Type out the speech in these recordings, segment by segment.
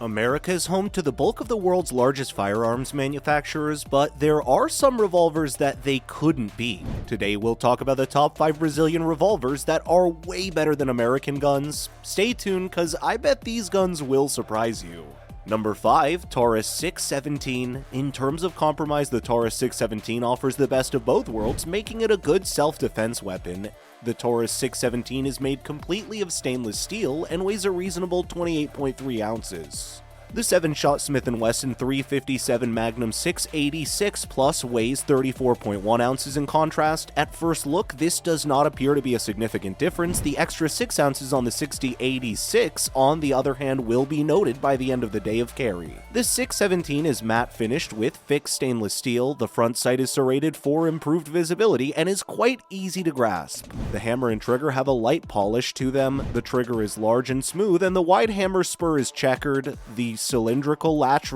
America is home to the bulk of the world's largest firearms manufacturers, but there are some revolvers that they couldn't be. Today we'll talk about the top 5 Brazilian revolvers that are way better than American guns. Stay tuned, cause I bet these guns will surprise you. Number 5, Taurus 617. In terms of compromise, the Taurus 617 offers the best of both worlds, making it a good self-defense weapon. The Taurus 617 is made completely of stainless steel and weighs a reasonable 28.3 ounces. The 7-shot Smith & Wesson 357 Magnum 686 Plus weighs 34.1 ounces in contrast. At first look, this does not appear to be a significant difference. The extra 6 ounces on the 6086, on the other hand, will be noted by the end of the day of carry. This 617 is matte finished with fixed stainless steel. The front sight is serrated for improved visibility and is quite easy to grasp. The hammer and trigger have a light polish to them. The trigger is large and smooth, and the wide hammer spur is checkered. The cylindrical latch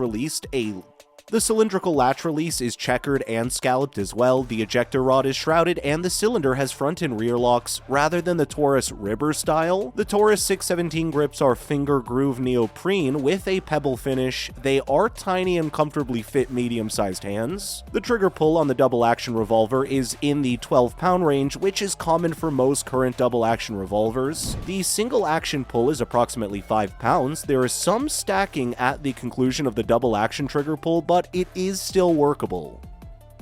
release is checkered and scalloped as well. The ejector rod is shrouded, and the cylinder has front and rear locks rather than the Taurus ribber style. The Taurus 617 grips are finger groove neoprene with a pebble finish. They are tiny and comfortably fit medium-sized hands. The trigger pull on the double-action revolver is in the 12-pound range, which is common for most current double-action revolvers. The single-action pull is approximately 5 pounds. There is some stacking at the conclusion of the double-action trigger pull, but it is still workable.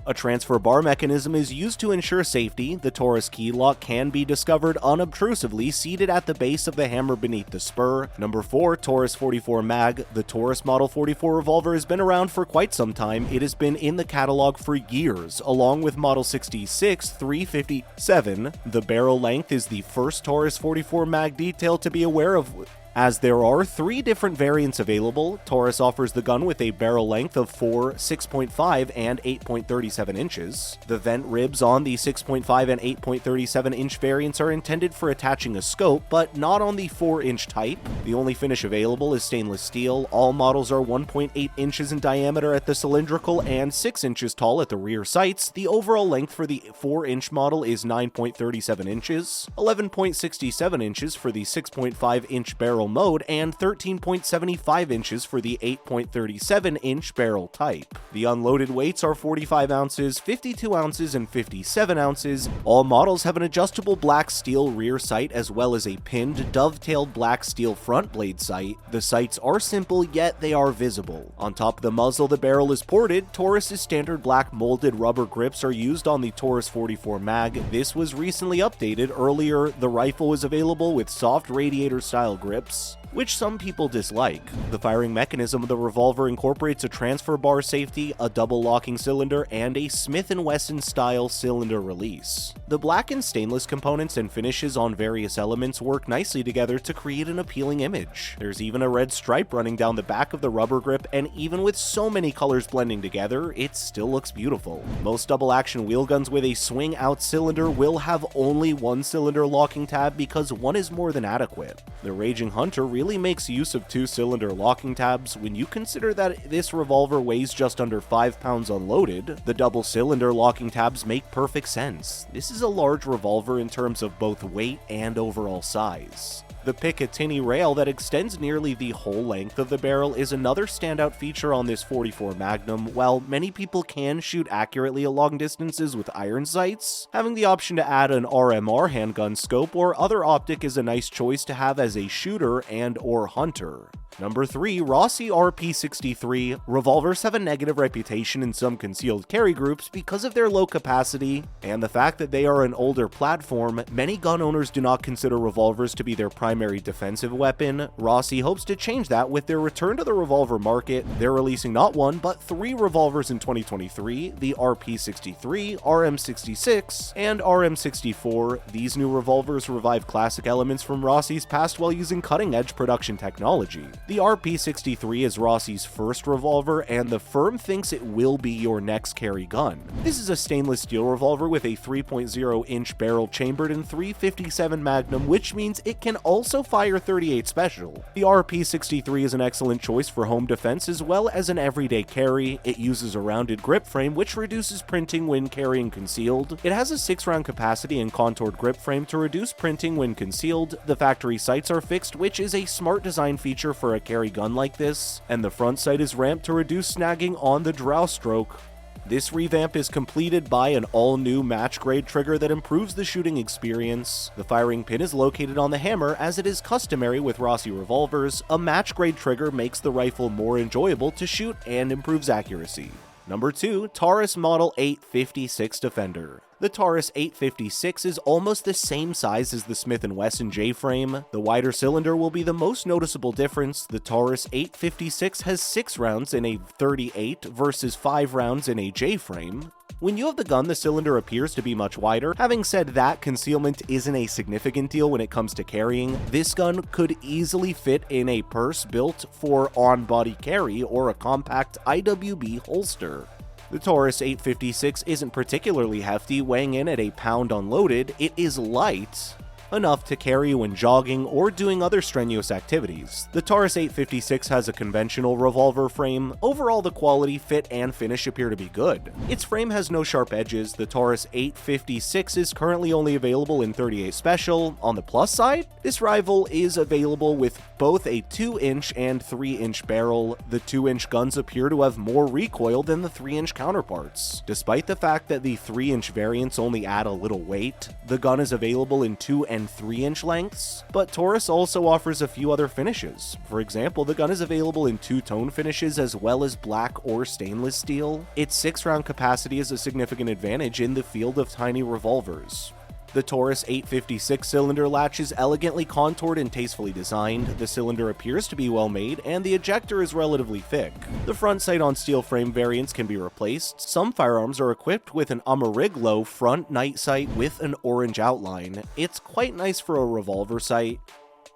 A transfer bar mechanism is used to ensure safety. The Taurus key lock can be discovered unobtrusively seated at the base of the hammer beneath the spur. Number 4, Taurus 44 Mag. The Taurus Model 44 revolver has been around for quite some time. It has been in the catalog for years, along with Model 66 357. The barrel length is the first Taurus 44 Mag detail to be aware of, as there are 3 different variants available. Taurus offers the gun with a barrel length of 4, 6.5, and 8.37 inches. The vent ribs on the 6.5 and 8.37 inch variants are intended for attaching a scope, but not on the 4-inch type. The only finish available is stainless steel. All models are 1.8 inches in diameter at the cylindrical and 6 inches tall at the rear sights. The overall length for the 4-inch model is 9.37 inches, 11.67 inches for the 6.5 inch barrel mode, and 13.75 inches for the 8.37 inch barrel type. The unloaded weights are 45 ounces, 52 ounces, and 57 ounces. All models have an adjustable black steel rear sight as well as a pinned, dovetailed black steel front blade sight. The sights are simple, yet they are visible. On top of the muzzle, the barrel is ported. Taurus's standard black molded rubber grips are used on the Taurus 44 Mag. This was recently updated. Earlier, the rifle was available with soft radiator style grips, which some people dislike. The firing mechanism of the revolver incorporates a transfer bar safety, a double locking cylinder, and a Smith & Wesson style cylinder release. The blackened stainless components and finishes on various elements work nicely together to create an appealing image. There's even a red stripe running down the back of the rubber grip, and even with so many colors blending together, it still looks beautiful. Most double action wheel guns with a swing out cylinder will have only one cylinder locking tab because one is more than adequate. The Raging Hunter really makes use of 2-cylinder locking tabs. When you consider that this revolver weighs just under 5 pounds unloaded, the double-cylinder locking tabs make perfect sense. This is a large revolver in terms of both weight and overall size. The Picatinny rail that extends nearly the whole length of the barrel is another standout feature on this 44 Magnum. While many people can shoot accurately at long distances with iron sights, having the option to add an RMR handgun scope or other optic is a nice choice to have as a shooter and/or hunter. Number 3, Rossi RP63. Revolvers have a negative reputation in some concealed carry groups because of their low capacity and the fact that they are an older platform. Many gun owners do not consider revolvers to be their primary defensive weapon. Rossi hopes to change that with their return to the revolver market. They're releasing not 1, but 3 revolvers in 2023, the RP63, RM66, and RM64. These new revolvers revive classic elements from Rossi's past while using cutting-edge production technology. The RP63 is Rossi's first revolver, and the firm thinks it will be your next carry gun. This is a stainless steel revolver with a 3.0-inch barrel chambered in .357 Magnum, which means it can also also fire 38 Special. The RP63 is an excellent choice for home defense as well as an everyday carry. It uses a rounded grip frame which reduces printing when carrying concealed. It has a 6-round capacity and contoured grip frame to reduce printing when concealed. The factory sights are fixed, which is a smart design feature for a carry gun like this, and the front sight is ramped to reduce snagging on the draw stroke. This revamp is completed by an all-new match-grade trigger that improves the shooting experience. The firing pin is located on the hammer, as it is customary with Rossi revolvers. A match-grade trigger makes the rifle more enjoyable to shoot and improves accuracy. Number 2, Taurus Model 856 Defender. The Taurus 856 is almost the same size as the Smith & Wesson J-frame. The wider cylinder will be the most noticeable difference. The Taurus 856 has 6 rounds in a 38 versus 5 rounds in a J-frame. When you have the gun, the cylinder appears to be much wider. Having said that, concealment isn't a significant deal when it comes to carrying. This gun could easily fit in a purse built for on-body carry or a compact IWB holster. The Taurus 856 isn't particularly hefty, weighing in at a pound unloaded. It is light enough to carry when jogging or doing other strenuous activities. The Taurus 856 has a conventional revolver frame. Overall, the quality, fit, and finish appear to be good. Its frame has no sharp edges. The Taurus 856 is currently only available in 38 Special. On the plus side, this rifle is available with both a 2-inch and 3-inch barrel. The 2-inch guns appear to have more recoil than the 3-inch counterparts. Despite the fact that the 3-inch variants only add a little weight, the gun is available in 2 and 3-inch lengths, but Taurus also offers a few other finishes. For example, the gun is available in 2-tone finishes as well as black or stainless steel. Its 6-round capacity is a significant advantage in the field of tiny revolvers. The Taurus 856 cylinder latch is elegantly contoured and tastefully designed. The cylinder appears to be well made, and the ejector is relatively thick. The front sight on steel frame variants can be replaced. Some firearms are equipped with an Ameriglo front night sight with an orange outline. It's quite nice for a revolver sight.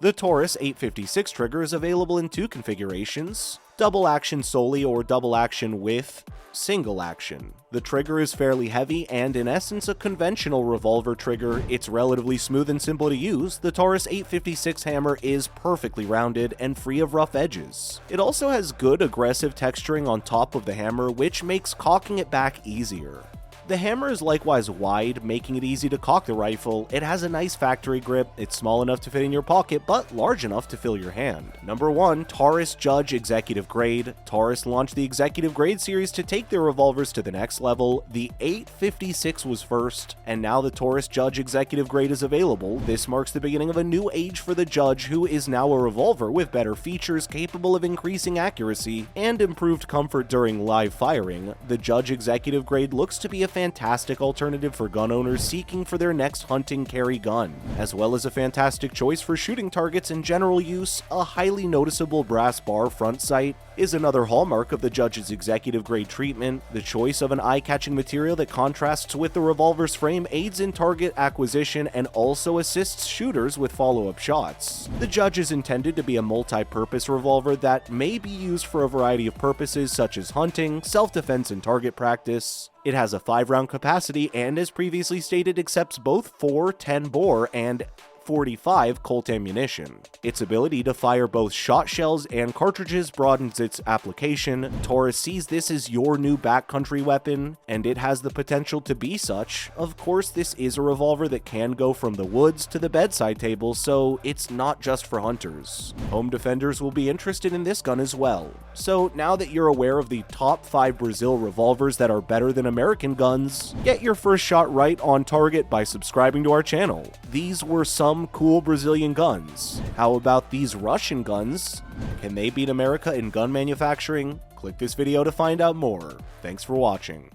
The Taurus 856 trigger is available in 2 configurations: double action solely or double action with single action. The trigger is fairly heavy and in essence a conventional revolver trigger. It's relatively smooth and simple to use. The Taurus 856 hammer is perfectly rounded and free of rough edges. It also has good aggressive texturing on top of the hammer, which makes cocking it back easier. The hammer is likewise wide, making it easy to cock the rifle. It has a nice factory grip. It's small enough to fit in your pocket, but large enough to fill your hand. Number 1, Taurus Judge Executive Grade. Taurus launched the Executive Grade series to take their revolvers to the next level. The 856 was first, and now the Taurus Judge Executive Grade is available. This marks the beginning of a new age for the Judge, who is now a revolver with better features capable of increasing accuracy and improved comfort during live firing. The Judge Executive Grade looks to be a fantastic alternative for gun owners seeking for their next hunting carry gun, as well as a fantastic choice for shooting targets in general use. A highly noticeable brass bar front sight is another hallmark of the Judge's executive grade treatment. The choice of an eye-catching material that contrasts with the revolver's frame aids in target acquisition and also assists shooters with follow-up shots. The Judge is intended to be a multi-purpose revolver that may be used for a variety of purposes such as hunting, self-defense, and target practice. It has a 5-round capacity and, as previously stated, accepts both 410 bore and 45 Colt ammunition. Its ability to fire both shot shells and cartridges broadens its application. Taurus sees this as your new backcountry weapon, and it has the potential to be such. Of course, this is a revolver that can go from the woods to the bedside table, so it's not just for hunters. Home defenders will be interested in this gun as well. So now that you're aware of the top 5 Brazil revolvers that are better than American guns, get your first shot right on target by subscribing to our channel. These were some cool Brazilian guns. How about these Russian guns? Can they beat America in gun manufacturing? Click this video to find out more. Thanks for watching.